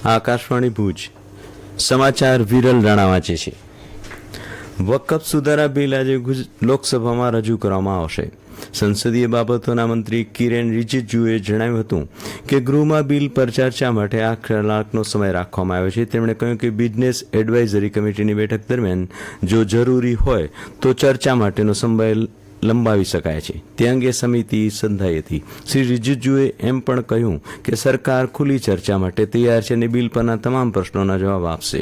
આકાશવાણી ભુજ સમાચાર વિરલ રાણા વાંચે છે. વકફ સુધારા બિલ આજે લોકસભામાં રજૂ કરવામાં આવશે. સંસદીય બાબતોના મંત્રી કિરેન રિજિજુએ જણાવ્યું હતું કે ગૃહમાં બિલ પર ચર્ચા માટે 8 કલાકનો સમય રાખવામાં આવ્યો છે. તેમણે કહ્યું કે બિઝનેસ એડવાઇઝરી કમિટીની બેઠક દરમિયાન જો જરૂરી હોય તો ચર્ચા માટેનો સમય લંબાવી શકાય છે. તે અંગે સમિતિ સંધાઈ હતી. શ્રી રિજિજુએ એમ પણ કહ્યું કે સરકાર ખુલ્લી ચર્ચા માટે તૈયાર છે અને બિલ પરના તમામ પ્રશ્નોના જવાબ આપશે.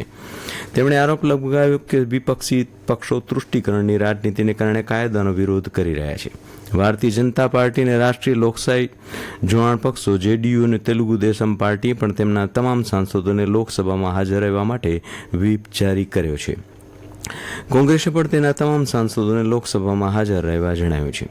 તેમણે આરોપ લગાવ્યો કે વિપક્ષી પક્ષો તૃષ્ટિકરણની રાજનીતિને કારણે કાયદાનો વિરોધ કરી રહ્યા છે. ભારતીય જનતા પાર્ટી અને રાષ્ટ્રીય લોકશાહી જોડાણ પક્ષો જેડીયુ અને તેલુગુ દેશમ પાર્ટીએ પણ તેમના તમામ સાંસદોને લોકસભામાં હાજર રહેવા માટે વ્હીપ જારી કર્યો છે. કોંગ્રેસે પણ તેના તમામ સાંસદોને લોકસભામાં હાજર રહેવા જણાવ્યું છે.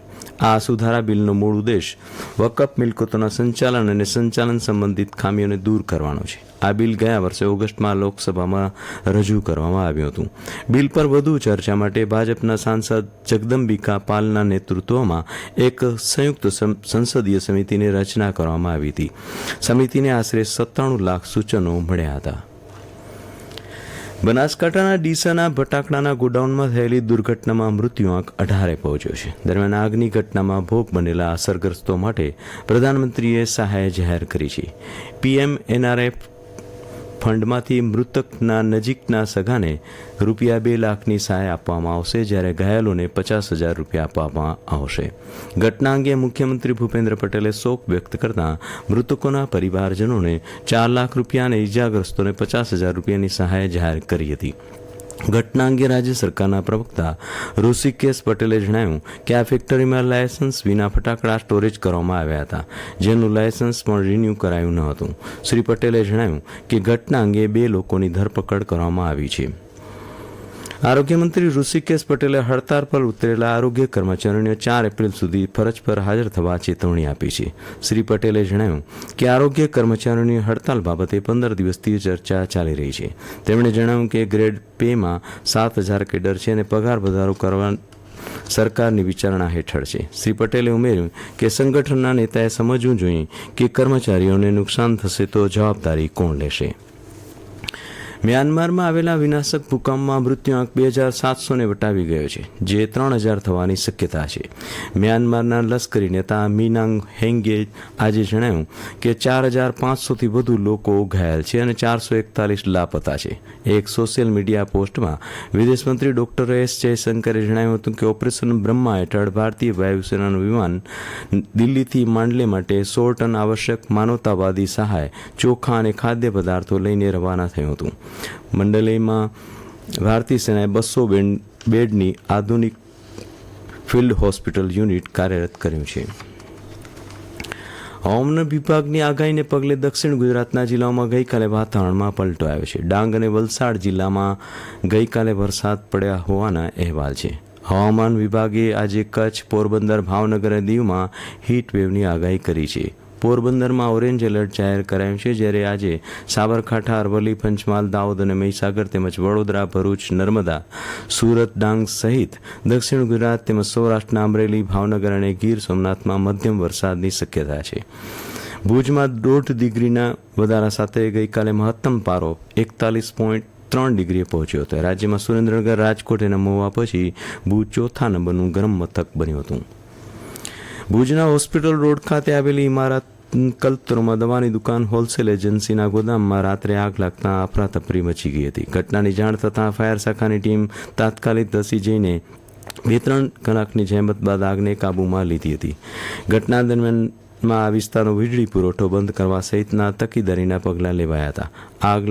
આ સુધારા બિલનો મૂળ ઉદ્દેશ વકફ મિલકતોના સંચાલન અને સંચાલન સંબંધિત ખામીઓને દૂર કરવાનો છે. આ બિલ ગયા વર્ષે ઓગસ્ટમાં લોકસભામાં રજૂ કરવામાં આવ્યું હતું. બિલ પર વધુ ચર્ચા માટે ભાજપના સાંસદ જગદંબિકા પાલના નેતૃત્વમાં એક સંયુક્ત સંસદીય સમિતિની રચના કરવામાં આવી હતી. સમિતિને આશરે 97 લાખ સૂચનો મળ્યા હતા. બનાસકાંઠાના ડીસાના ફટાકડાના ગોડાઉનમાં થયેલી દુર્ઘટનામાં મૃત્યુઆંક 18 પહોંચ્યો છે. દરમિયાન આગની ઘટનામાં ભોગ બનેલા અસરગ્રસ્તો માટે પ્રધાનમંત્રીએ સહાય જાહેર કરી છે. PMNRF ફંડમાંથી મૃતકના નજીકના સગાને ₹2 લાખની સહાય આપવામાં આવશે, જ્યારે ઘાયલોને 50,000 રૂપિયા આપવામાં આવશે. ઘટના અંગે મુખ્યમંત્રી ભૂપેન્દ્ર પટેલે શોક વ્યક્ત કરતા મૃતકોના પરિવારજનોને 4 લાખ રૂપિયા અને ઇજાગ્રસ્તોને 50,000 રૂપિયાની સહાય જાહેર કરી હતી. ઘટના અંગે રાજ્ય સરકારના પ્રવક્તા ઋષિકેશ પટેલે જણાવ્યું કે આ ફેક્ટરીમાં લાયસન્સ વિના ફટાકડા સ્ટોરેજ કરવામાં આવ્યા હતા, જેનું લાયસન્સ પણ રિન્યૂ કરાયું ન હતું. શ્રી પટેલે જણાવ્યું કે ઘટના અંગે 2 લોકોની ધરપકડ કરવામાં આવી છે. આરોગ્ય મંત્રી ઋષિકેશ પટેલે હડતાળ પર ઉતરેલા આરોગ્ય કર્મચારીઓને 4 એપ્રિલ સુધી ફરજ પર હાજર થવા ચેતવણી આપી છે. શ્રી પટેલે જણાવ્યું કે આરોગ્ય કર્મચારીઓની હડતાળ બાબતે 15 દિવસથી ચર્ચા ચાલી રહી છે. તેમણે જણાવ્યું કે ગ્રેડ પેમાં 7,000 કેડર છે અને પગાર વધારો કરવા સરકારની વિચારણા હેઠળ છે. શ્રી પટેલે ઉમેર્યું કે સંગઠનના નેતાએ સમજવું જોઈએ કે કર્મચારીઓને નુકસાન થશે તો જવાબદારી કોણ લેશે. મ્યાનમારમાં આવેલા વિનાશક ભૂકંપમાં મૃત્યુઆંક 2,700ને વટાવી ગયો છે, જે 3,000 થવાની શક્યતા છે. મ્યાનમારના લશ્કરી નેતા મિનાંગ હેંગે આજે જણાવ્યું કે 4,500થી વધુ લોકો ઘાયલ છે અને 441 લાપતા છે. એક સોશિયલ મીડિયા પોસ્ટમાં વિદેશમંત્રી ડોક્ટર એસ જયશંકરે જણાવ્યું હતું કે ઓપરેશન બ્રહ્મા હેઠળ ભારતીય વાયુસેનાનું વિમાન દિલ્હીથી માંડલે માટે 100 ટન આવશ્યક માનવતાવાદી સહાય, ચોખા અને ખાદ્ય પદાર્થો લઈને રવાના થયું હતું. મંડલેમાં ભારતીય સેનાએ 200 બેડની આધુનિક ફિલ્ડ હોસ્પિટલ યુનિટ કાર્યરત કર્યું છે. હવામાન વિભાગની આગાહીને પગલે દક્ષિણ ગુજરાતના જિલ્લાઓમાં ગઈકાલે વાતાવરણમાં પલટો આવ્યો છે. ડાંગ અને વલસાડ જિલ્લામાં ગઈકાલે વરસાદ પડ્યા હોવાના અહેવાલ છે. હવામાન વિભાગે આજે કચ્છ, પોરબંદર, ભાવનગર અને દીવમાં હીટવેવની આગાહી કરી છે. પોરબંદરમાં ઓરેન્જ એલર્ટ જાહેર કરાયું છે, જ્યારે આજે સાબરકાંઠા, અરવલ્લી, પંચમહાલ, દાહોદ અને મહીસાગર તેમજ વડોદરા, ભરૂચ, નર્મદા, સુરત, ડાંગ સહિત દક્ષિણ ગુજરાત તેમજ સૌરાષ્ટ્રના અમરેલી, ભાવનગર અને ગીર સોમનાથમાં મધ્યમ વરસાદની શક્યતા છે. ભુજમાં 1.5 ડિગ્રીના વધારા સાથે ગઈકાલે મહત્તમ પારો 41.3 ડિગ્રીએ પહોંચ્યો હતો. રાજ્યમાં સુરેન્દ્રનગર, રાજકોટ અને મહુવા પછી ભુજ 4થા નંબરનું ગરમ મથક બન્યું હતું. ભુજના હોસ્પિટલ રોડ ખાતે આવેલી ઇમારત કલ્પતરુમાં દવાની દુકાન હોલસેલ એજન્સીના ગોદામમાં રાત્રે આગ લાગતા અફરાતફરી મચી ગઈ હતી. ઘટનાની જાણ થતાં ફાયર શાખાની ટીમ તાત્કાલિક ધસી જઈને 2-3 કલાકની જહેમત બાદ આગને કાબૂમાં લીધી હતી. ઘટના દરમિયાન આ વિસ્તારનો વીજળી પુરવઠો બંધ કરવા સહિતના તકેદારીના પગલાં લેવાયા હતા. આગ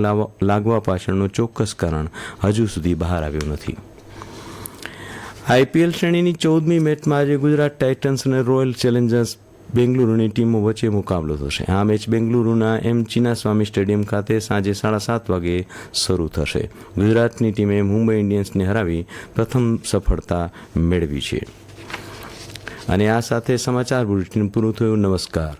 લાગવા પાછળનું ચોક્કસ કારણ હજુ સુધી બહાર આવ્યું નથી. IPL શ્રેણીની 14મી મેચમાં આજે ગુજરાત ટાઇટન્સ અને રોયલ ચેલેન્જર્સ બેંગલુરુની ટીમો વચ્ચે મુકાબલો થશે. આ મેચ બેંગલુરુના ચિન્નાસ્વામી સ્ટેડિયમ ખાતે સાંજે 7:30 વાગે શરૂ થશે. ગુજરાતની ટીમે મુંબઈ ઇન્ડિયન્સને હરાવી પ્રથમ સફળતા મેળવી છે. અને આ સાથે સમાચાર બુલેટિન પૂરું થયું. નમસ્કાર.